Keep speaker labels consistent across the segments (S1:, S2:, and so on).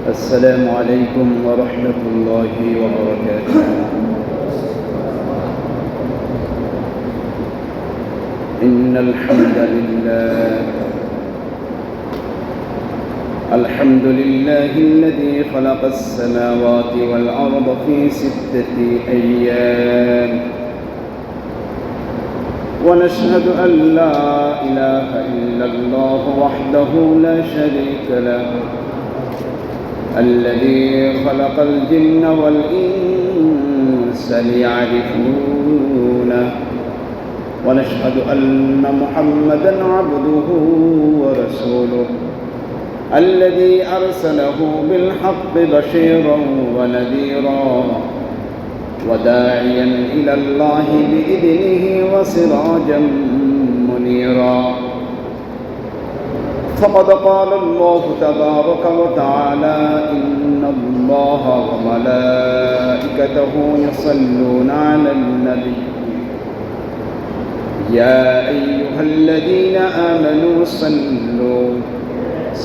S1: السلام عليكم ورحمة الله وبركاته. إن الحمد لله الذي خلق السماوات والأرض في 6 أيام، ونشهد أن لا إله إلا الله وحده لا شريك له، الذي خلق الجن والإنس ليعرفونه، ونشهد أن محمدًا عبده ورسوله الذي أرسله بالحق بشيرا ونذيرا وداعيا إلى الله بإذنه وسراجا منيرا. فقد قال الله تبارك وتعالى: إن الله وملائكته يصلون على النبي يا أيها الذين آمنوا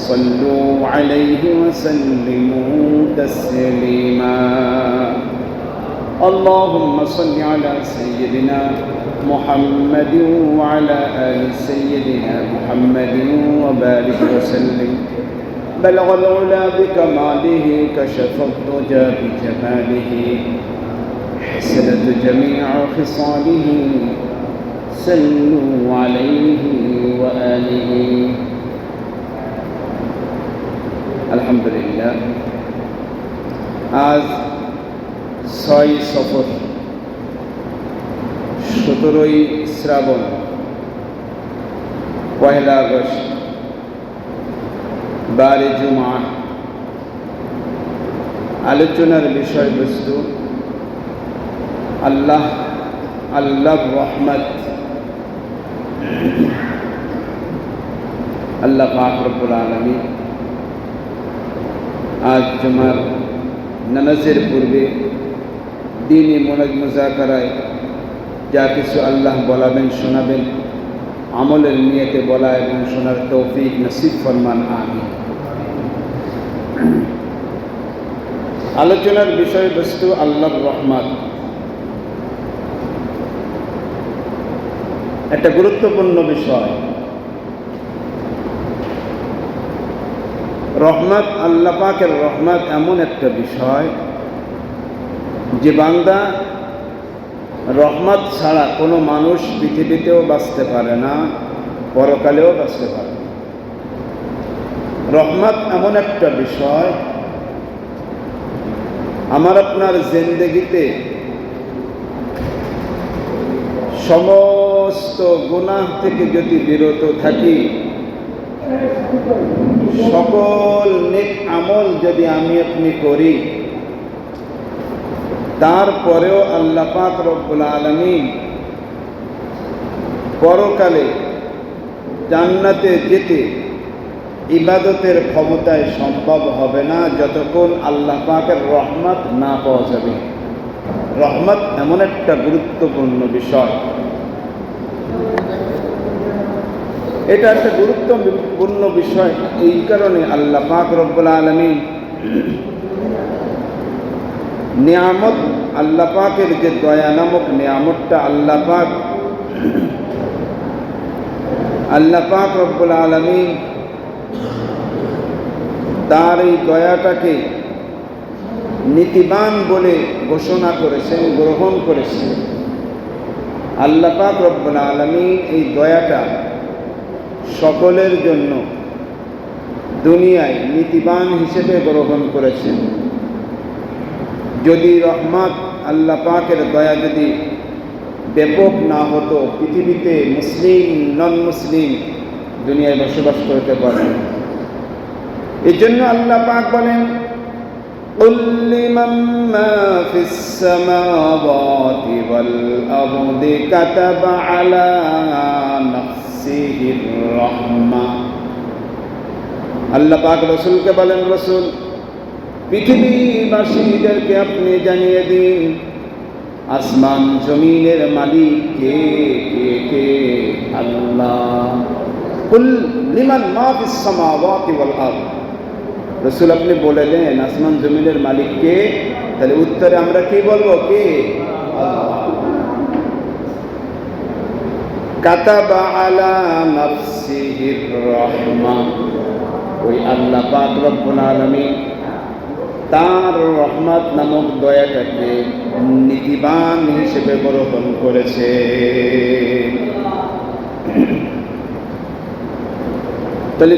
S1: صلوا عليه وسلموا تسليما. اللهم صل على سيدنا محمد وعلى آل سيدنا محمد وبارك وسلم. بلغ العلا بكماله، كشف الضجى بجماله، حسنت جميع خصاله، صلوا عليه وآله. আলহামদুলিল্লাহ, আজ 6 সফর 17ই শ্রাবণ, 1 আগস্ট, 12 জুমা। আলোচনার বিষয়বস্তু আল্লাহর রহমত। আল্লাহ পাক রব্বুল আলামিন আজ জুমার নামাজের পূর্বে দ্বীনি মুযাকারায় যা কিছু আল্লাহ বলাবেন শোনাবেন, আমলের নিয়তে বলা এবং শোনার তৌফিক নসিব ফরমান, আমিন। আলোচনার বিষয়বস্তু আল্লাহর রহমত। একটা গুরুত্বপূর্ণ বিষয়। রহমত, আল্লাহ পাকের রহমত এমন একটা বিষয় যে বান্দা রহমত ছাড়া কোনো মানুষ পৃথিবীতেও বাঁচতে পারে না, পরকালেও বাঁচতে পারে না। রহমত এমন একটা বিষয়, আমার আপনার জিন্দেগিতে সমস্ত গুনাহ থেকে যদি বিরত থাকি, সকল নেক আমল যদি আমি আপনি করি, তারপরেও আল্লাহ পাক রব্বুল আলামিন পরকালে জান্নাতে যেতে ইবাদতের ক্ষমতায় সম্ভব হবে না যতক্ষণ আল্লাহ পাকের রহমত না পাওয়া যাবে। রহমত এমন একটা গুরুত্বপূর্ণ বিষয়। এটা একটা গুরুত্বপূর্ণ বিষয় এই কারণে আল্লাহ পাক রব্বুল আলামিন নিয়ামত, আল্লাহ পাকের যে দয়া নামক নিয়ামতটা আল্লাহ পাক রব্বুল আলামিন তার এই দয়াটাকে নীতিবান বলে ঘোষণা করেছেন, গ্রহণ করেছেন। আল্লাহ পাক রব্বুল আলামিন এই দয়াটা সকলের জন্য দুনিয়ায় নীতিবান হিসেবে গ্রহণ করেছেন। যদি রহমত, আল্লাহ পাকের দয়া যদি ব্যাপক না হতো, পৃথিবীতে মুসলিম নন মুসলিম দুনিয়ায় বসবাস করতে পারেন। এই জন্য আল্লাহ পাক বলেন: قُلْ لِمَنْ مَا فِي السَّمَاوَاتِ وَالْأَرْضِ كَتَبَ عَلَى نَفْسِهِ الرَّحْمَةَ। আল্লাহ পাক রাসূলকে বলেন, রাসূল পৃথিবীবাসীদেরকে আপনি জানিয়ে দিন, আসমান জমিনের মালিক কে? কে? আল্লাহ। কুল লিমান মা ফিস সামাওয়াতি ওয়াল আরদ। রসুল আপনি বলে দেন আসমান জমিনের মালিক কে? তাহলে উত্তরে আমরা কি বলবো? কে? আল্লাহ। কাতাবা আলা নাফসিহির রাহমা, ওই আল্লাহ পাক রব্বুল আলামিন তার রহমত নামক দয়াটাকে নীতিবান হিসেবে গ্রহণ করেছে। তাহলে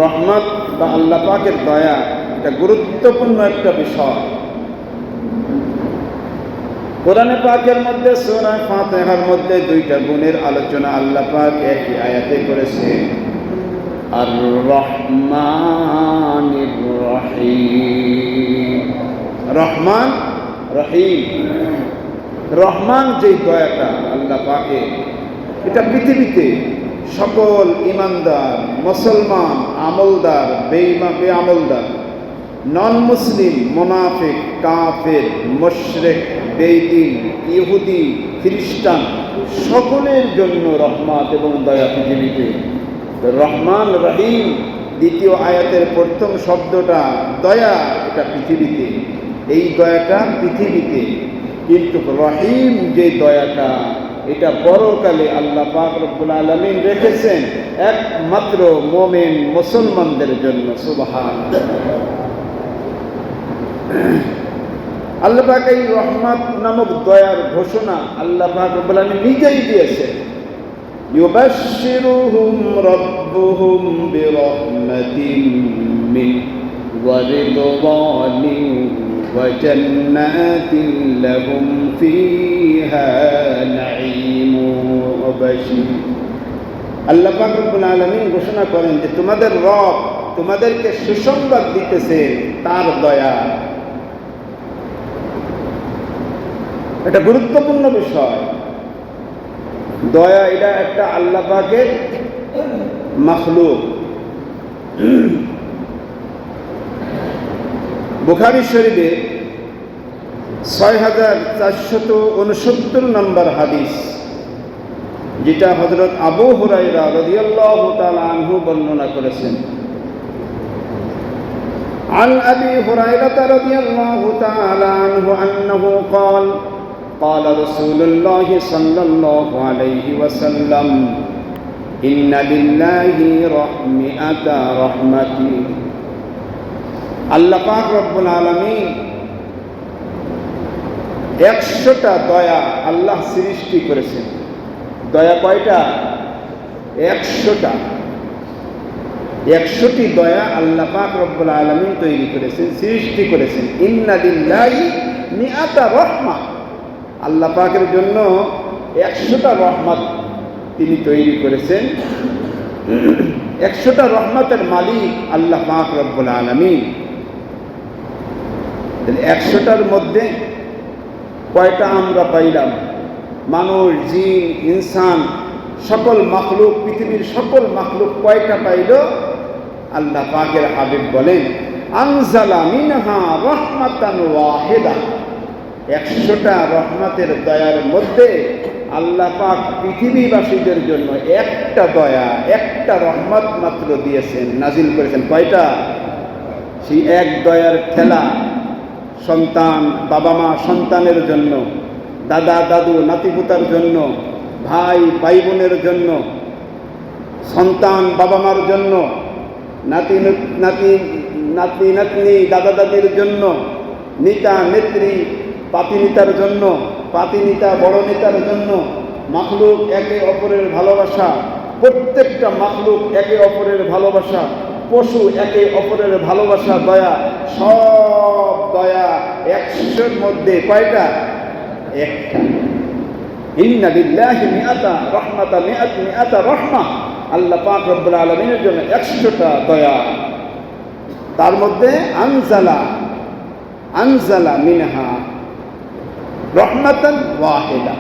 S1: রহমত বা আল্লাহ পাকের দয়া এটা গুরুত্বপূর্ণ একটা বিষয়। কোরআনে পাকের মধ্যে সূরা ফাতিহার মধ্যে দুইটা গুণের আলোচনা আল্লাহ পাক একই আয়াতে করেছে, আর রহমানির রহিম। রহমান রহিম, রহমান যে দয়াটা আল্লাহ পাকে, এটা পৃথিবীতে সকল ইমানদার, মুসলমান, আমলদার, বেআমলদার, নন মুসলিম, মুনাফিক, কাফের, মুশরিক, বেঈমান, ইহুদি, খ্রিস্টান সকলের জন্য রহমত এবং দয়া পৃথিবীতে। রহমান রহিম দ্বিতীয় আয়াতের প্রথম শব্দটা দয়া, এটা পৃথিবীতে, এই দয়াটা পৃথিবীতে। কিন্তু রহিম যে দয়াটা, এটা পরকালে আল্লাহ পাক রব্বুল আলামিন রেখেছেন একমাত্র মুমিন মুসলমানদের জন্য। সুবহানাল্লাহ। আল্লাহ পাক এই রহমত নামক দয়ার ঘোষণা আল্লাহ পাক রব্বুল আলামিন নিজেই দিয়েছেন। يبشرهم ربهم برحمة منه ورضوان وجنات لهم فيها نعيم وبشير। আল্লাহ পাক রব্বুল আলামিন ঘোষণা করেন যে তোমাদের রব তোমাদেরকে সুসংবাদ দিতেছে তার দয়া। এটা গুরুত্বপূর্ণ বিষয়। দয়া এটা একটা আল্লাহ পাকের মাখলুক। বুখারী শরীফে ৬৪৬৯ নম্বর হাদিস, যেটা হযরত আবু হুরায়রা রাদিয়াল্লাহু তাআলা আনহু বর্ণনা করেছেন। عن أبي هريرة رضي الله تعالى عنه أنه قال قال رسول الله صلى الله عليه وسلم إن لله مئة رحمة। আল্লাহ পাক রব্বুল আলামিন ১০০টা দয়া আল্লাহ সৃষ্টি করেছেন। দয়া কয়টা? ১০০টা। ১০০টি দয়া আল্লাহ পাক রব্বুল আলামিন তৈরি করেছেন, সৃষ্টি করেছেন। ইন্না লিল্লাহি মিআতা রাহমা, আল্লাহ পাকের জন্য ১০০টা রহমত তিনি তৈরি করেছেন। ১০০টা রহমতের মালিক আল্লাহ পাক রব্বুল আলামিন। ১০০টার মধ্যে কয়টা আমরা পাইলাম? মানুষ, জিন, ইনসান, সকল মাখলুক, পৃথিবীর সকল মাখলুক কয়টা পাইল? আল্লাহ পাকের হাবিব বলেন আনজালা মিনহা রাহমাতান ওয়াহিদা। ১০০টা রহমতের দয়ার মধ্যে আল্লাহ পাক পৃথিবীবাসীদের জন্য একটা দয়া, একটা রহমত মাত্র দিয়েছেন, নাজিল করেছেন। কয়টা? সেই এক দয়ার খেলা সন্তান, বাবা মা সন্তানের জন্য, দাদা দাদু নাতিপুতার জন্য, ভাই ভাই বোনের জন্য, সন্তান বাবা মার জন্য, নাতি নাতনি দাদা দাদির জন্য, নেতা নেত্রী পাতি নেতার জন্য, পাতি নেতা বড় নেতার জন্য, মাখলুক একে অপরের ভালোবাসা, প্রত্যেকটা মাখলুক একে অপরের ভালোবাসা, পশু একে অপরের ভালোবাসা, দয়া, সব দয়া ১০০র মধ্যে কয়টা? একটা। ইন্না লিল্লাহি মিআতা রাহমাতা মিআতা রাহমা। আল্লাহ পাক রব্বুল আলামিনের জন্য ১০০টা দয়া। তার মধ্যে আনজালা মিনহা রহমাতান ওয়াহিদা,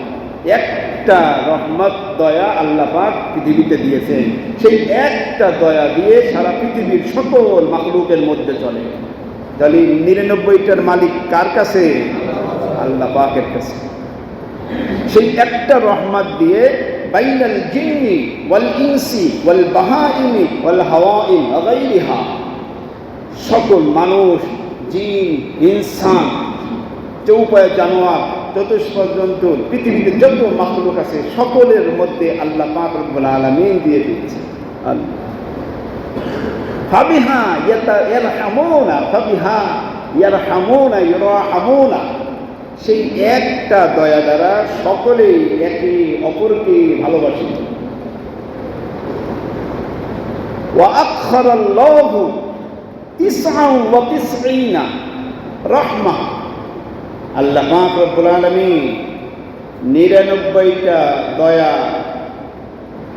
S1: একটা রহমত দয়া আল্লাহ পাক পৃথিবীতে দিয়েছেন। সেই একটা দয়া দিয়ে সারা পৃথিবীর সকল মাখলুকের মধ্যে চলে। তাহলে ৯৯টার মালিক কার কাছে? আল্লাহ পাকের কাছে। সেই একটা রহমত দিয়ে বাইনাল জিন্নি ওয়াল ইনসি ওয়াল বাহাইমি ওয়াল হাওয়াইন ওয়া গায়রিহা, সকল মানুষ, জিন, ইনসান, চৌপায় জানোয়ার, চতুষ্পদ জন্তু, পৃথিবীতে যত মাখলুক আছে সকলের মধ্যে আল্লাহ পাক রব্বুল আলামিন দিয়ে দিয়েছে। ফাবিহা ইয়ারহামুনা, ফাবিহা ইয়ারহামুনা ইউরহামুনা, সেই একটা দয়া দ্বারা সকলেই একে অপরকে ভালোবাসে। ওয়া আখরাল্লাহু 99 রাহমা, আল্লাহ পাক রব্বুল আলামিন 99টা দয়া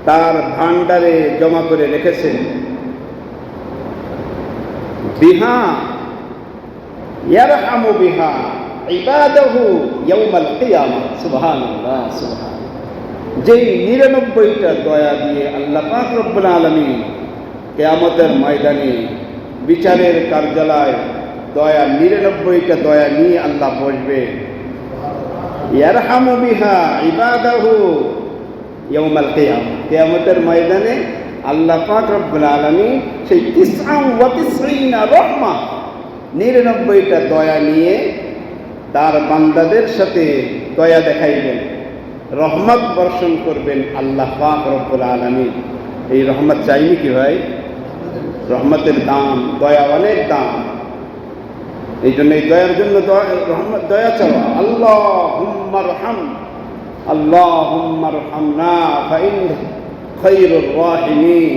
S1: তার ভান্ডারে জমা করে রেখেছেন। বিহা ইয়ারহামু বিহা ইবাদাহু ইয়াউমাল কিয়ামা। সুবহানাল্লাহ, সুবহানাল্লাহ। যেই 99টা দয়া দিয়ে আল্লাহ পাক রব্বুল আলামিন কিয়ামতের ময়দানে বিচারের কার্যালয় দয়া 99টা দয়া নিয়ে আল্লাহ বসবে। ইয়ারহামু বিহা ইবাদাহু ইয়াউমাল কিয়ামা, কিয়ামতের ময়দানে আল্লাহ পাক রব্বুল আলামিন সেই 99 রহমা 99টা দয়া নিয়ে তার বান্দাদের সাথে দয়া দেখাইবেন, রহমত বর্ষণ করবেন আল্লাহ পাক রব্বুল আলামিন। এই রহমত চাইনি কি ভাই? রহমতের দাম, দয়া অনেক দাম। এই জন্য এই দয়ার জন্য রহমত, দয়া চাওয়া। আল্লাহুম্মা রহম, আল্লাহুম্মা রহমনা ফাইন্নাকা খায়রুর রাহিমিন।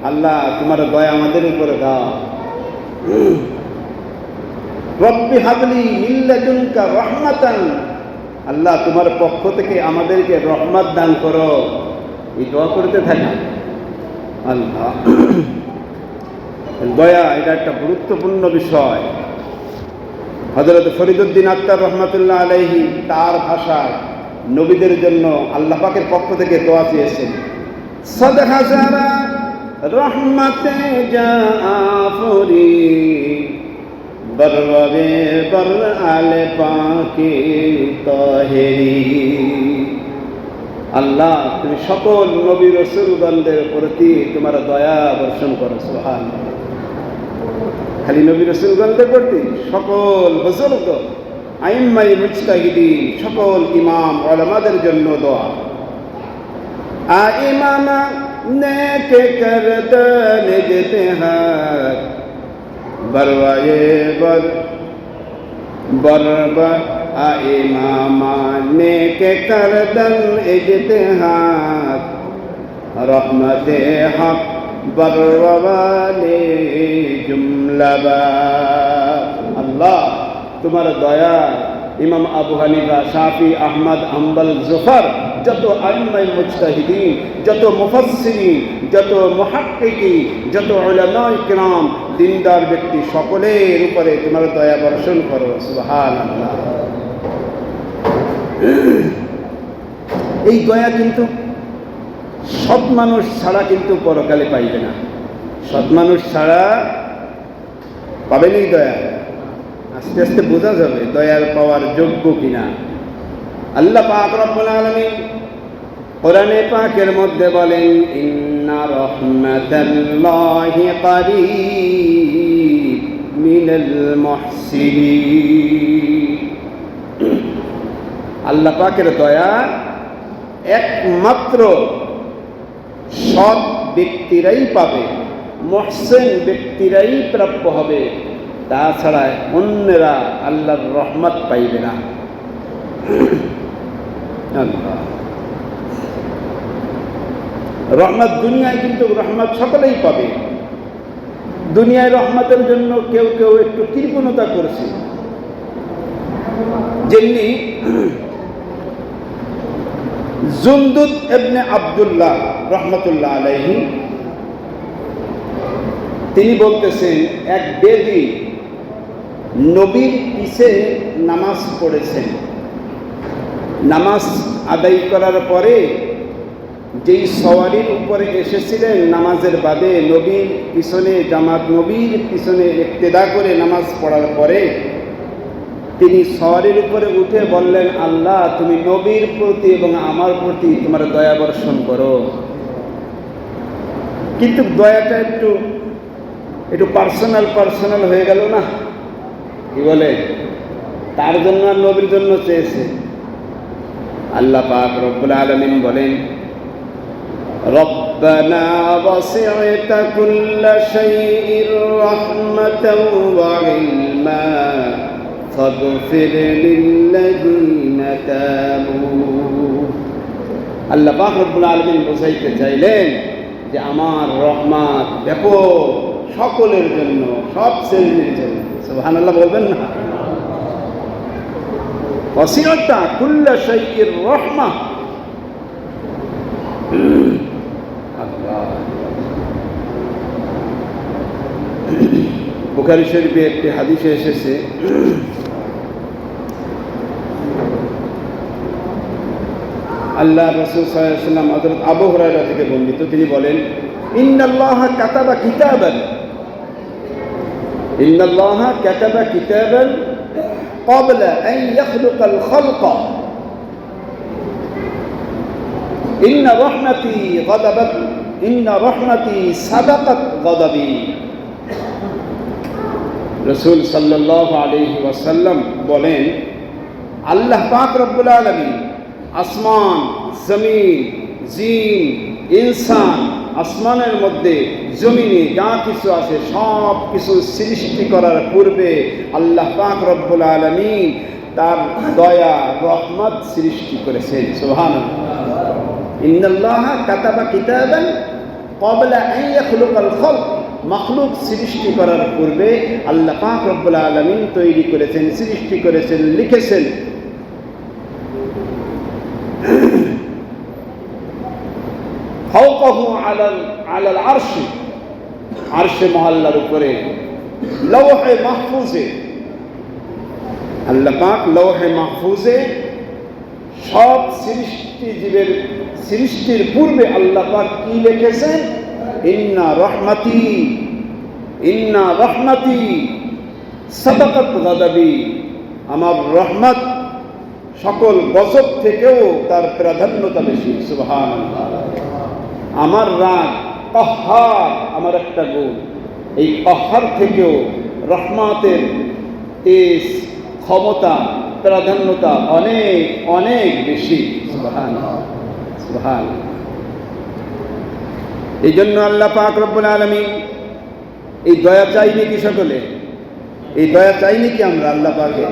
S1: আল্লাহ তোমার দয়া আমাদের উপরে দাও। রব্বি হাবলি মিন লাদুনকা রাহমাতান, আল্লাহ তোমার পক্ষ থেকে আমাদেরকে রহমত দান করো। এই দোয়া করতে থাকা। আল্লাহ দয়া, এটা একটা গুরুত্বপূর্ণ বিষয়। হযরত ফরিদউদ্দিন আত্তার রহমাতুল্লাহ আলাইহি তার ভাষায় নবীদের জন্য আল্লাহ পাকের পক্ষ থেকে দোয়া চেয়েছেন। সদহাজারা রহমতে জাফরি বরওয়াবে বর আলে পাকে তাহেরি। আল্লাহ তুমি সকল নবী রাসূলগণদের প্রতি তোমার দয়া বর্ষণ করো। সুবহানাল্লাহ। খালি নবী রাসূলগণদের প্রতি, সকল বুজুর্গ, আইম্মায়ে মুজতাহিদিন, সকল ইমাম উলামাদের জন্য দোয়া। আইমামা নেকে করদান ইজতিহাদ বরওয়ায়ে বর বরবা। আইমামা নেকে করদান ইজতিহাদ রহমতে হক বরওয়ালে জুমলাবা। আল্লাহ তোমার দয়া ইমাম আবু হানিফা, শাফি, আহমদ, হাম্বল, জুফর, যত আইম্মায়ে মুজতাহিদিন, যত মুফাসসিরিন, যত মুহাক্কিকিন, যত উলামায়ে কিরাম, দিনদার ব্যক্তি সকলের উপরে তোমার দয়া বর্ষণ করো। সুবহানাল্লাহ। এই দয়া কিন্তু সৎ মানুষ ছাড়া কিন্তু পরকালে পাইবে না। সৎ মানুষ ছাড়া পাবেন এই দয়া। আস্তে আস্তে বোঝা যাবে দয়ার পাওয়ার যোগ্য কিনা। আল্লাহ পাক রব্বুল আলামিন কোরআনে পাকের মধ্যে বলেন, ইন্না রাহমাতাল্লাহি কারীব মিনাল মুহসিনিন। আল্লাহ পাকের দয়া একমাত্র সৎ ব্যক্তিরাই পাবে, মুহসিন ব্যক্তিরাই প্রাপ্য হবে। তাছাড়া অন্যরা আল্লাহর রহমত পাইবে না। রহমত দুনিয়ায়, কিন্তু রহমত সকলেই পাবে। দুনিয়ায় রহমতের জন্য কেউ কেউ একটু কৃপণতা করছে। যেমনি জুনদুদ ইবনে আব্দুল্লাহ রহমতুল্লাহ আলাইহি তিনি বলতেছেন, এক বেদী নবীর পিছে নামাজ পড়েছেন। নামাজ আদায় করার পরে যেই সওয়ারির উপরে এসেছিলেন নামাজের বাদে, নবীর পিছনে জামাত, নবীর পিছনে ইক্তেদা করে নামাজ পড়ার পরে তিনি সওয়ারির উপরে উঠে বললেন, আল্লাহ তুমি নবীর প্রতি এবং আমার প্রতি তোমার দয়া বর্ষণ করো। কিন্তু দয়াটা একটু একটু পার্সোনাল হয়ে গেল না? কি বলে? তার জন্য আর নবীর জন্য চেয়েছে। আল্লাহ পাক রব্বুল আলামিন বলেন, রব্বানা ওয়াসি'তা কুল্লা শাইইন রাহমাতাও ওয়া ইলমা ফাগফির লিল্লাযীনা তাবু। আল্লাহ পাক রব্বুল আলামিন বোঝাইতে চাইলেন যে আমার রহমত ব্যাপক, সকলের জন্য, সব শ্রেণীর জন্য। সুবহানাল্লাহ বলবেন না? ওয়াসি'তা কুল্লা শাইইন রাহমা। বুখারী শরীফে একটি হাদিসে এসেছে, আল্লাহ রাসূল সাল্লাল্লাহু আলাইহি ওয়াসাল্লাম হযরত আবু হুরায়রা থেকে বর্ণিত, তিনি বলেন, ইন্নাল্লাহা কাতাবা কিতাবান, ইন্নাল্লাহা কাতাবা কিতাবান ক্বাবলা আন ইয়াখলুকাল খালকা, ইন্না রাহমাতি গাদাবাত, ইন্না রাহমাতি সাবাকাত গাদাবি। রাসূল সাল্লাল্লাহু আলাইহি ওয়াসাল্লাম বলেন, আল্লাহ পাক রব্বুল আলামিন আসমান, জমিন, জিন, ইনসান, আসমানের মধ্যে, জমিনে যা কিছু আছে সব কিছু সৃষ্টি করার পূর্বে আল্লাহ পাক রব্বুল আলামিন তার দয়া, রহমত সৃষ্টি করেছেন। সুবহানাল্লাহ। ইন্নাল্লাহা কাতাবা কিতাবান ক্বাবলা আন ইয়াখলুকাল খালক, মাখলুক সৃষ্টি করার পূর্বে আল্লাহ পাক রব্বুল আলামিন তৈরি করেছেন, সৃষ্টি করেছেন, লিখেছেন। ফাওকাহু আলাল আরশি, আরশে মহল্লার উপরে লৌহে মাহফুজে, আল্লাহ পাক লৌহে মাহফুজে সব সৃষ্টিজীবের সৃষ্টির পূর্বে আল্লাহ পাক কি লিখেছেন? ইন্না রহমাতি সাবাকাত গাদাবি, আমার রহমত সকল গজব থেকেও তার প্রাধান্যতা বেশি। সুবহানাল্লাহ। আমার রাগ কাহ্হার, আমার একটা গুণ, এই কাহ্হার থেকেও রহমতের তেজ, ক্ষমতা, প্রাধান্যতা অনেক অনেক বেশি। সুবহানাল্লাহ, সুবহানাল্লাহ। এই জন্য আল্লাহ পাক রব্বুল আলামিন এই দয়া চাইনি কি সকলে? এই দয়া চাইনি কি আমরা আল্লাহ পাকে?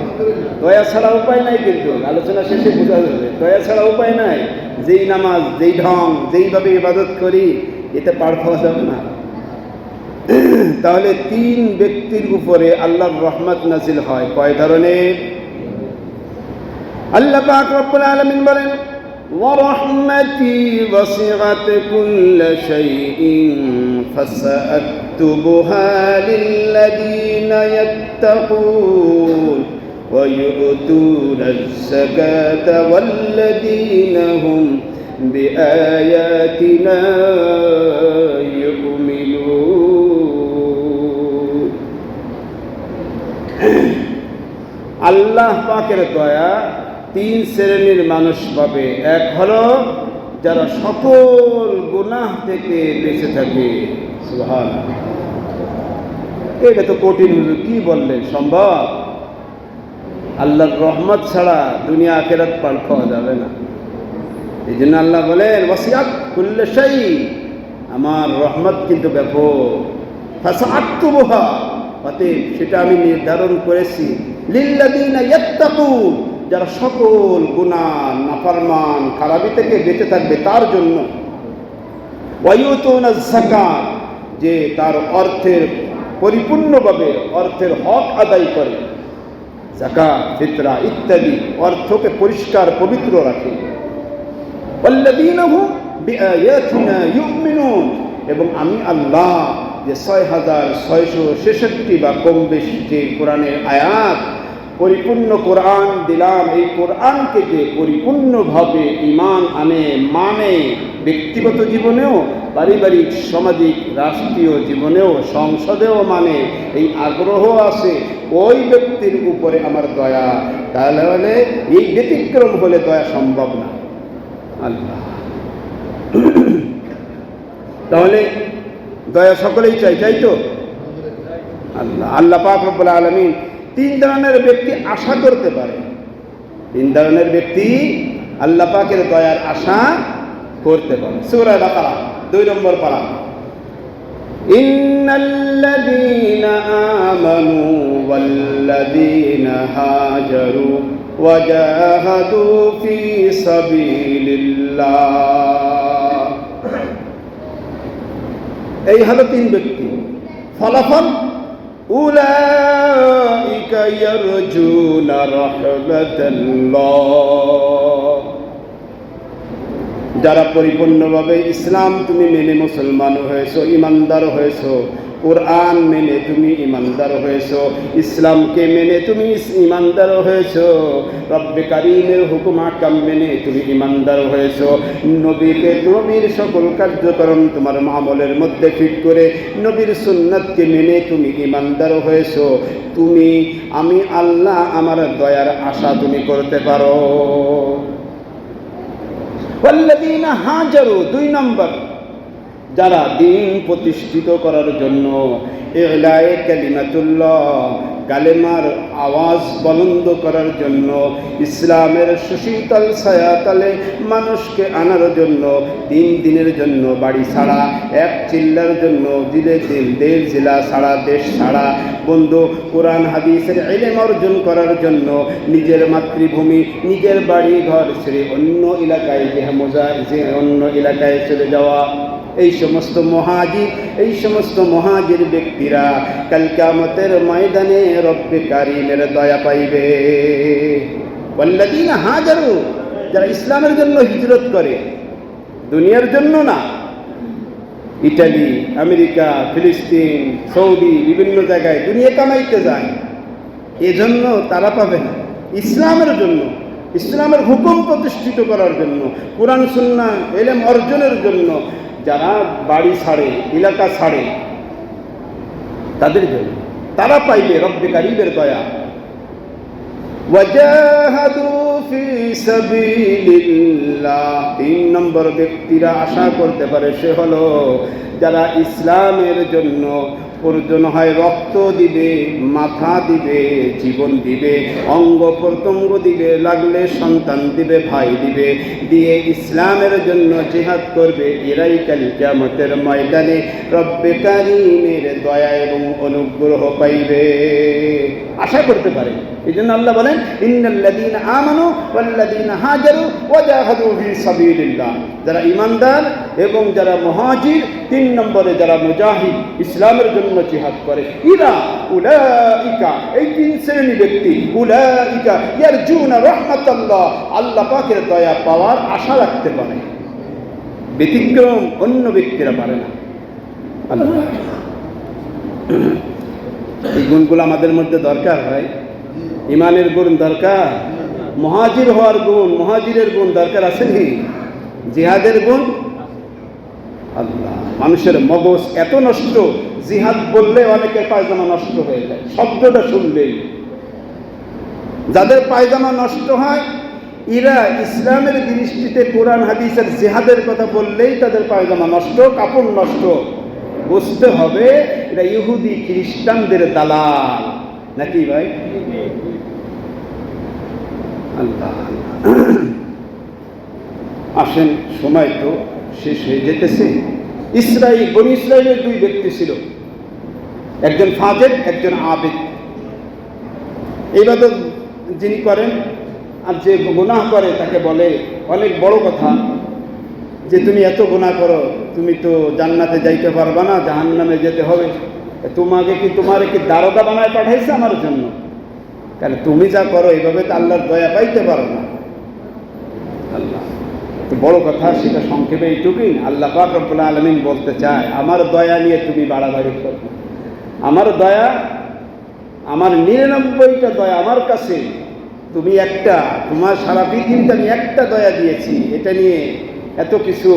S1: দয়া ছাড়া উপায় নাই, কিন্তু আলোচনা শেষে বোঝা যাবে দয়া ছাড়া উপায় নাই। যেই নামাজ, যেই ঢং, যেইভাবে ইবাদত করি, এতে পার পাওয়া যাবে না। তাহলে তিন ব্যক্তির উপরে আল্লাহর রহমত নাজিল হয়। কয় ধরনের? আল্লাহ পাক রব্বুল আলামিন বলেন, وَرَحْمَتِي وَسِعَتْ كُلَّ شَيْءٍ فَسَأَكْتُبُهَا لِلَّذِينَ يَتَّقُونَ وَيُؤْتُونَ الزَّكَاةَ وَالَّذِينَ هُمْ بِآيَاتِنَا يُؤْمِنُونَ। আল্লাহ পাকের দয়া তিন শ্রেণীর মানুষ পাবে। এক হলো যারা সকল গুনাহ থেকে বেঁচে থাকে। সুবহানাল্লাহ। এটা তো কঠিন, কি বললেন? সম্ভব? আল্লাহর রহমত ছাড়া দুনিয়া আখিরাত পার পাওয়া যাবে না। এই জন্য আল্লাহ বলেন, ওয়াসিআত কুল্লা শাই, আমার রহমত কিন্তু ব্যাপক। ফাসআতুবুহা, অতএব সেটা আমি নির্ধারণ করেছি লিল্লাযীনা ইয়াত্তাকুন, যারা সকল গুনাহ, নাফরমান, খারাপি থেকে বেঁচে থাকবে তার জন্য। ওয়ায়ুতুনাজ যাকাত, যে তার অর্থের পরিপূর্ণভাবে অর্থের হক আদায় করে, যাকাত, ফিতরা ইত্যাদি অর্থকে পরিষ্কার পবিত্র রাখে। ওয়াল্লাযীনা হুম বিআয়াতিনা ইউমিনুন, এবং আমি আল্লাহ যে 6666 বা কম বেশি যে কোরআনের আয়াত, পরিপূর্ণ কোরআন দিলাম, এই কোরআনকে যে পরিপূর্ণভাবে ঈমান আনে, মানে, ব্যক্তিগত জীবনেও, পারিবারিক, সামাজিক, রাষ্ট্রীয় জীবনেও, সংসদেও মানে, এই আগ্রহ আছে, ওই ব্যক্তির উপরে আমার দয়া। তাহলে এই ব্যতিক্রম হলে দয়া সম্ভব না। আল্লাহ তাহলে দয়া সকলেই চাই, তাই তো? আল্লাহ পাক রব্বুল আলামিন তিন ধরনের ব্যক্তি আশা করতে পারে। তিন ধরনের ব্যক্তি আল্লাহ পাকের দয়ার আশা করতে পারে। সূরা বাকারা 2 নম্বর পারা। ইন্নাল্লাযীনা আমানু ওয়াল্লাযীনা হাজারু ওয়াজাহাদু ফি সাবিলিল্লাহ। এই হলো তিন ব্যক্তি। ফলাফল উলাইকা ইয়ারজুনা রাহমাতাল্লাহ। যারা পরিপূর্ণভাবে ইসলাম তুমি মেনে মুসলমান হয়েছো, ইমানদার হয়েছো, কোরআন মেনে তুমি ইমানদার হয়েছো, ইসলামকে মেনে তুমি ইমানদার হয়েছো, রব্বে কারীমের হুকুম আহকাম মেনে তুমি ইমানদার হয়েছো, নবীর সকল কার্যক্রম তোমার আমলের মধ্যে ফিট করে নবীর সুন্নাতকে মেনে তুমি ইমানদার হয়েছো, তুমি আমি আল্লাহ আমার দয়ার আশা তুমি করতে পারো। ওয়াল্লাযীনা হাজারু 2 নম্বর, যারা দিন প্রতিষ্ঠিত করার জন্য ইলায়ে কালিমাতুল্লাহ, কালেমার আওয়াজ বুলন্দ করার জন্য, ইসলামের সুশীতল ছায়াতলে মানুষকে আনার জন্য, দিনের জন্য বাড়ি ছাড়া, এক চিল্লার জন্য দেশ জেলা ছাড়া, দেশ ছাড়া, বন্ধু কোরআন হাদিসের ইলম অর্জন করার জন্য নিজের মাতৃভূমি, নিজের বাড়ি ঘর ছেড়ে অন্য এলাকায় অন্য এলাকায় চলে যাওয়া, এই সমস্ত মহাজির ব্যক্তিরা কাল কিয়ামতের ময়দানে রব্বে কারীমের দয়া পাইবে। ওয়াল্লাযীনা হাজারু, যারা ইসলামের জন্য হিজরত করে, দুনিয়ার জন্য না। ইটালি, আমেরিকা, ফিলিস্তিন, সৌদি, বিভিন্ন জায়গায় দুনিয়া কামাইতে যায়, এজন্য তারা পাবে না। ইসলামের জন্য, ইসলামের হুকুম প্রতিষ্ঠিত করার জন্য, কোরআন সুন্নাহ ইলম অর্জনের জন্য যারা বাড়ি ছাড়ে, এলাকা ছাড়ে, তাদের জন্য তারা পাইবে রব্বে কারীমের দয়া। ওয়াজাহাদু ফি সাবিলিল্লাহ, 3 নম্বর ব্যক্তিরা আশা করতে পারে, সে হলো যারা ইসলামের জন্য প্রয়োজন হয় রক্ত দিবে, মাথা দিবে, জীবন দিবে, অঙ্গ প্রত্যঙ্গ দিবে, লাগলে সন্তান দিবে, ভাই দিবে, দিয়ে ইসলামের জন্য জিহাদ করবে। এরাই কাল কিয়ামতের ময়দানে রব্বে কারীমের দয়া এবং অনুগ্রহ পাইবে, আশা করতে পারে। এই জন্য আল্লাহ বলেন ইন্নাল্লাযীনা আমানু ওয়াল্লাযীনা হাজারু ওয়াজাহাদু ফি সাবিলিল্লাহ, যারা ঈমানদার এবং যারা মুহাজির, 3 নম্বরে যারা মুজাহিদ, ইসলামের জন্য জিহাদ করে, উলাইকা, এই 3 শ্রেণী ব্যক্তি, উলাইকা ইয়ারজুনা রাহমাতাল্লাহ, আল্লাহ পাকের দয়া পাওয়ার আশা রাখতে পারে। ব্যতিক্রম অন্য ব্যক্তিরা পারে না। আল্লাহ এই গুণগুলো আমাদের মধ্যে দরকার হয়। ইমানের গুণ দরকার, মুহাজির হওয়ার গুণ, মুহাজিরের গুণ দরকার আছে কি? জিহাদের গুণ। আল্লাহ, মানুষের মগজ এত নষ্ট, জিহাদ বললে অনেকের পায়জামা নষ্ট হয়ে যায় শব্দটা শুনলেই। যাদের পায়জামা নষ্ট হয়, এরা ইসলামের দৃষ্টিতে কোরআন হাদিসের জিহাদের কথা বললেই তাদের পায়জামা নষ্ট, কাপড় নষ্ট। বুঝতে হবে এটা ইহুদি খ্রিস্টানদের দালাল নাকি ভাই? আল্লাহ, আসেন, সময় তো শেষ হয়ে যেতেছে। বনী ইসরাইলের 2 ব্যক্তি ছিল, একজন ফাজের, একজন আবেদ। ইবাদত যিনি করেন আর যে গুনাহ করে তাকে বলে অনেক বড় কথা যে তুমি এত গুনাহ করো, তুমি তো জান্নাতে যাইতে পারবা না, জাহান্নামে যেতে হবে। তোমারে কি দারোগা বানায় পাঠাইছে আমার জন্য? কারণ তুমি যা করো এইভাবে তো আল্লাহর দয়া পাইতে পারো না। আল্লাহ, তো বড় কথা, সেটা সংক্ষেপে এইটুকুই। আল্লাহ পাক রব্বুল আলামিন বলতে চায়, আমার দয়া নিয়ে তুমি বাড়াবাড়ি করো। আমার দয়া, আমার 99টা দয়া আমার কাছে, তুমি একটা, তোমার সারা পৃথিবীতে আমি একটা দয়া দিয়েছি, এটা নিয়ে এত কিছু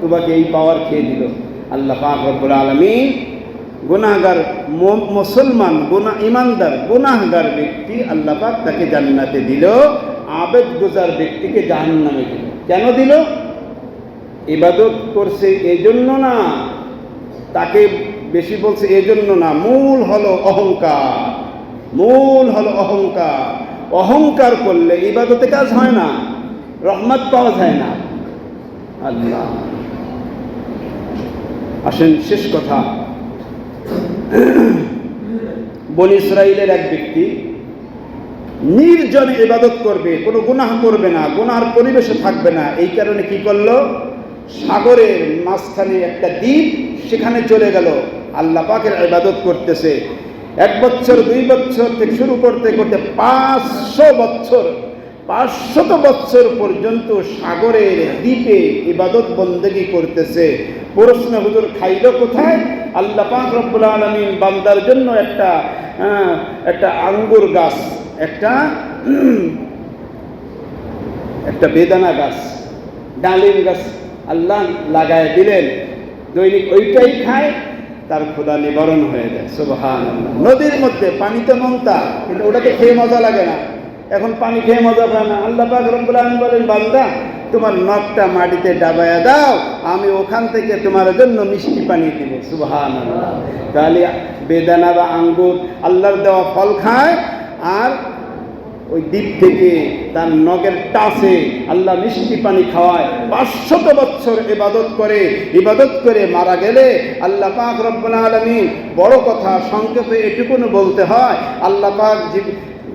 S1: তোমাকে এই পাওয়ার খেয়ে দিল। আল্লাহ পাক রব্বুল আলামিন গুনাহগার মুসলমান, ইমানদার গুনাহগার ব্যক্তি আল্লাহ পাক তাকে জান্নাতে দিল, আবেদ গুজার ব্যক্তিকে জাহান্নামে দিল। কেন দিল? ইবাদত করছে এই জন্য না, তাকে বেশি বলছে এজন্য না, মূল হলো অহংকার। মূল হলো অহংকার। অহংকার করলে ইবাদতে কাজ হয় না, রহমত পাওয়া যায় না। আল্লাহ, আসেন শেষ কথা। বনী ইসরাইলের এক ব্যক্তি নির্জনে ইবাদত করবে, কোনো গুনাহ করবে না, গুনাহর পরিবেশে থাকবে না। এই কারণে কি করলো, সাগরের মাঝখানে একটা দ্বীপ, সেখানে চলে গেল, আল্লাহ পাকের ইবাদত করতেছে। 1 বছর 2 বছর থেকে শুরু করতে করতে 500 বছর পর্যন্ত সাগরের দ্বীপে ইবাদত বন্দেগী করতেছে। প্রশ্ন, হুজুর খাইল কোথায়? আল্লাহ পাক রব্বুল আলামিন বান্দার জন্য একটা আঙ্গুর গাছ, একটা বেদানা গাছ, ডালিম গাছ আল্লাহ লাগায় দিলেন। দৈনিক ওইটাই খায়, তার ক্ষুধা নিবারণ হয়ে যায়। সুবহানাল্লাহ। নদীর মধ্যে পানি তো নোনতা, কিন্তু ওটাকে খেয়ে মজা লাগে না। এখন পানি খেয়ে মজা পায় না। আল্লাহ পাক রব্বুল আলামিন বলেন, বান্দা তোমার নখটা মাটিতে ডাবায়া দাও, আমি ওখান থেকে তোমার জন্য মিষ্টি পানি দিব। সুবহানাল্লাহ। তাহলে বেদানা বা আঙ্গুর আল্লাহর দেওয়া ফল খায়, আর ওই দ্বীপ থেকে তার নখের টাচে আল্লাহ মিষ্টি পানি খাওয়ায়। 500 বছর ইবাদত করে মারা গেলে আল্লাহ পাক রব্বুল আলামিন, বড় কথা সংক্ষেপে এটুকুন বলতে হয়, আল্লাহ পাক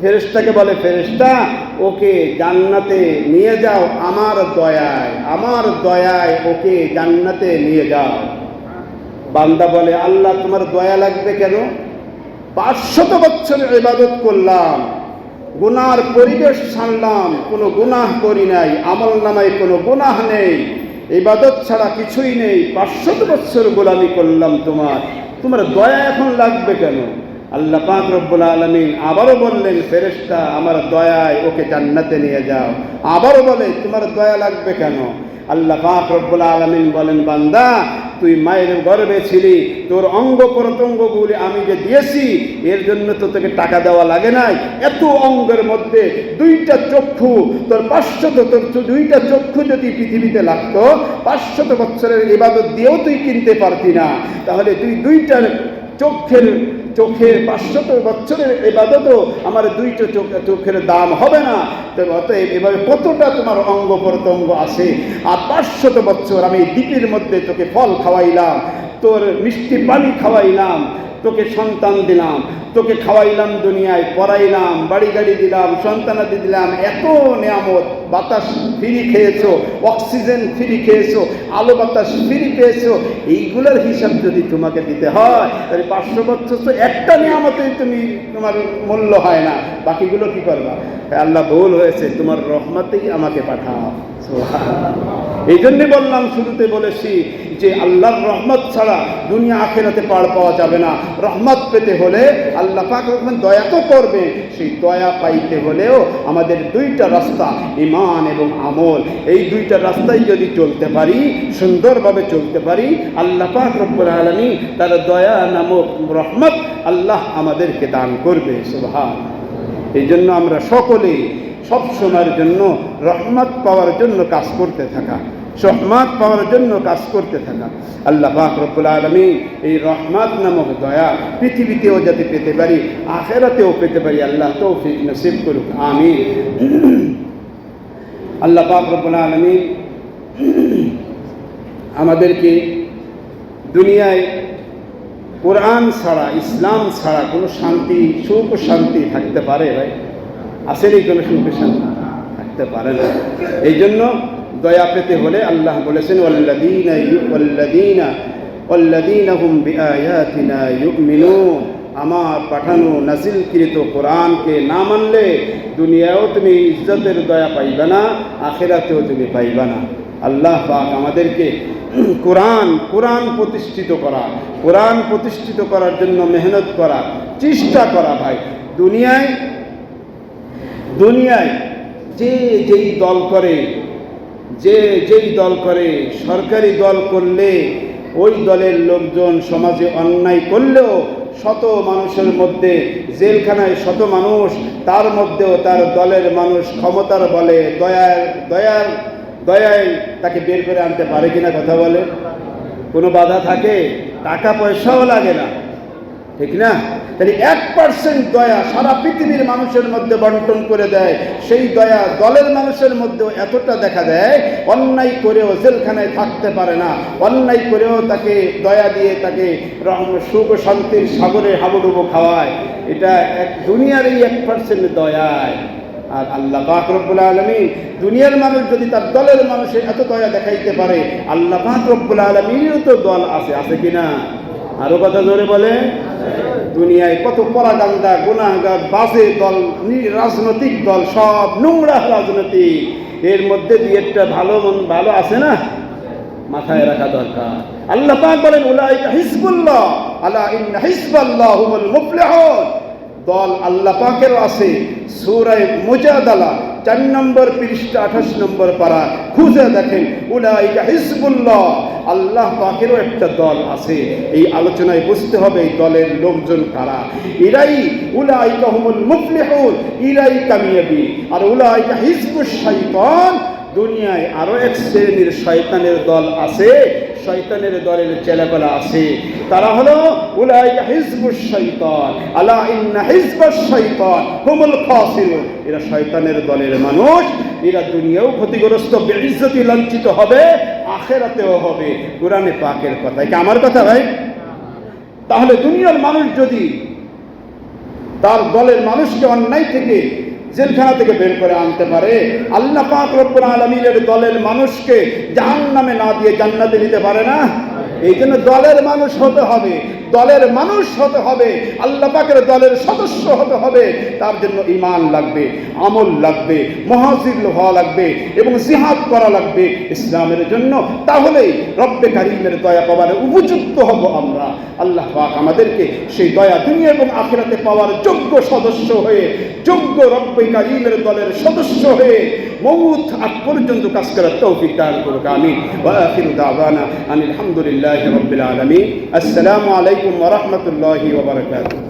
S1: ফেরেশতাকে বলে, ফেরেশতা ওকে জান্নাতে নিয়ে যাও, আমার দয়ায় ওকে জান্নাতে নিয়ে যাও। বান্দা বলে, আল্লাহ তোমার দয়া লাগবে কেন? 500 বছর ইবাদত করলাম, গুনার পরিবেশ ছাড়লাম, কোনো গুনাহ করি নাই, আমল নামায় কোনো গুনাহ নেই, ইবাদত ছাড়া কিছুই নেই, 500 বছর গোলামি করলাম তোমার দয়া এখন লাগবে কেন? আল্লাহ পাক রব্বুল আলামিন আবারও বললেন, ফেরেশতা আমার দয়ায় ওকে জান্নাতে নিয়ে যাও। আবারও বলে, তোমার দয়া লাগবে কেন? আল্লাহ পাক রব্বুল আলামিন বলেন, বান্দা তুই মায়ের গর্ভে ছিলি, তোর অঙ্গ প্রত্যঙ্গগুলি আমি যে দিয়েছি, এর জন্য তো তোকে টাকা দেওয়া লাগে নাই। এত অঙ্গের মধ্যে 2টা চক্ষু, তোর 2টা চক্ষু যদি পৃথিবীতে লাগতো, 500 বছরের ইবাদত দিয়েও তুই কিনতে পারতি না। তাহলে তুই 2টা চোখের 500 বছরের ইবাদতও আমার 2টা চোখের দাম হবে না। অতএব এভাবে কতটা তোমার অঙ্গ প্রত্যঙ্গ আছে, আর 500 বছর আমি দ্বীপের মধ্যে তোকে ফল খাওয়াইলাম, তোর মিষ্টি পানি খাওয়াইলাম, তোকে সন্তান দিলাম, তোকে খাওয়াইলাম, দুনিয়ায় পড়াইলাম, বাড়ি গাড়ি দিলাম, সন্তানাদি দিলাম, এত নিয়ামত, বাতাস ফ্রি খেয়েছো, অক্সিজেন ফ্রি খেয়েছো, আলো বাতাস ফ্রি পেয়েছো, এইগুলোর হিসাব যদি তোমাকে দিতে হয়, তাহলে 500 বছর তো একটা নিয়ামতেই তোমার মূল্য হয় না, বাকিগুলো কি করবা? আল্লাহ ভুল হয়েছে, তোমার রহমতেই আমাকে পাঠাও। এই জন্যে বললাম, শুরুতে বলেছি যে আল্লাহর রহমত ছাড়া দুনিয়া আখিরাতে পার পাওয়া যাবে না। রহমত পেতে হলে আল্লাহ পাক দয়া তো করবে, সেই দয়া পাইতে হলেও আমাদের 2টা রাস্তা, ঈমান এবং আমল, এই 2টা রাস্তায় যদি চলতে পারি, সুন্দরভাবে চলতে পারি, আল্লাহ পাক রব্বুল আলামিন তার দয়া নামক রহমত আল্লাহ আমাদেরকে দান করবে। সুবহানাল্লাহ। এই জন্য আমরা সকলে সব সময়ের জন্য রহমত পাওয়ার জন্য কাজ করতে থাকা, রহমত পাওয়ার জন্য কাজ করতে থাকা। আল্লাহ পাক রব্বুল আলামিন এই রহমত নামক দয়া পৃথিবীতেও যাতে পেতে পারি, আখিরাতেও পেতে পারি, আল্লাহ তৌফিক নসিব করুক। আমিন। আল্লাহ পাক রব্বুল আলামিন আমাদেরকে দুনিয়ায় কোরআন ছাড়া, ইসলাম ছাড়া কোনো শান্তি, সুখ শান্তি থাকতে পারে? ভাই, আসেনি কোনো সুখ শান্তি থাকতে পারে না। এই জন্য দয়া পেতে হলে আল্লাহ বলেছেন, ওয়াল্লাযীনা হুম বিআয়াতিনা ইউমিনুন, আমার পাঠানো নাজিলকৃত কোরআনকে না মানলে দুনিয়াও তুমি ইজ্জতের দয়া পাইবে না, আখিরাতেও তুমি পাইবে না। আল্লাহ পাক আমাদেরকে কোরআন প্রতিষ্ঠিত করার জন্য মেহনত করা, চেষ্টা করা। ভাই, দুনিয়ায় যেই দল করে, সরকারি দল করলে, ওই দলের লোকজন সমাজে অন্যায় করলেও শত মানুষের মধ্যে জেলখানায় শত মানুষ, তার মধ্যেও তার দলের মানুষ ক্ষমতার বলে, দয়ায় তাকে বের করে আনতে পারে কিনা? কথা বলে, কোনো বাধা থাকে? টাকা পয়সাও লাগে না, ঠিক না? তাহলে 1% দয়া সারা পৃথিবীর মানুষের মধ্যে বন্টন করে দেয়। সেই দয়া দলের মানুষের মধ্যেও এতটা দেখা দেয়, অন্যায় করেও জেলখানায় থাকতে পারে না, অন্যায় করেও তাকে দয়া দিয়ে তাকে সুখ শান্তির সাগরে হাবুডুবু খাওয়ায়। এটা দুনিয়ার এই 1% দয়ায়। আর আল্লাহ পাক রব্বুল আলামিন, দুনিয়ার মানুষ যদি তার দলের মানুষের এত দয়া দেখাইতে পারে, আল্লাহ পাক রব্বুল আলামিনেরও তো দল আছে, আছে কিনা? আরো কথা জোরে বলে। দুনিয়ায় কত পরাগান্দা, গুনাহগার, বাজে দল, রাজনৈতিক দল, সব নোংরা রাজনৈতিক, এর মধ্যে দিয়ে একটা ভালো আছে না, মাথায় রাখা দরকার। আল্লাহ পাক বলেন উলাইকা হিজবুল্লাহ আলা ইন্না হিজবাল্লাহি হুমুল মুফলিহুন। দল আল্লাহ পাকের আছে। সূরা মুজাদালা 4 নম্বর পৃষ্ঠা 28 নম্বর পারা খুঁজে দেখেন, উলাইকা হিজবুল্লাহ, আল্লাহ পাকেরও একটা দল আছে। এই আলোচনায় বুঝতে হবে এই দলের লোকজন কারা। ইরাই উলাইকা হুমুল মুফলিহুন, ইরাই কামিয়াবি। আর উলাইকা হিজবুশ শাইতান, দুনিয়ায় আরো এক শ্রেণীর শয়তানের দল আছে, শয়তানের দলের ছেলেবেলা আছে। তারা হলো উলাইকা হিজবুশ শাইতান আলা ইন্না হিজবাশ শাইতান হুমুল খাসিরুন। এরা শয়তানের দলের মানুষ। এরা দুনিয়াও ক্ষতিগ্রস্ত, বেইজ্জতি, লাঞ্ছিত হবে, আখিরাতেও হবে। কোরআনে পাকের কথা, এটা আমার কথা ভাই। তাহলে দুনিয়ার মানুষ যদি তার দলের মানুষকে অন্যায় থেকে, জেলখানা থেকে বের করে আনতে পারে, আল্লাহ পাক রব্বুল আলামিনের দলের মানুষকে জাহান্নামে না দিয়ে জান্নাতে নিতে পারে না? এই জন্য দলের মানুষ হতে হবে, দলের মানুষ হতে হবে, আল্লাহ পাকের দলের সদস্য হতে হবে। তার জন্য ঈমান লাগবে, আমল লাগবে, মুহাজির হওয়া লাগবে এবং জিহাদ করা লাগবে ইসলামের জন্য। তাহলেই রব্বে কারীমের দয়া পাওয়ার উপযুক্ত হব আমরা। আল্লাহ পাক আমাদেরকে সেই দয়া দুনিয়া এবং আখিরাতে পাওয়ার যোগ্য সদস্য হয়ে, যোগ্য রব্বে কারীমের দলের সদস্য হয়ে মউত আগ পর্যন্ত কাজ করার তৌফিক দান করুক। আমিন। ওয়া আখিরু দাওয়ানা আনিল হামদুলিল্লাহি রাব্বিল আলামিন। আসসালামু আলাইকুম ওয়া রাহমাতুল্লাহি ওয়া বারাকাতুহু।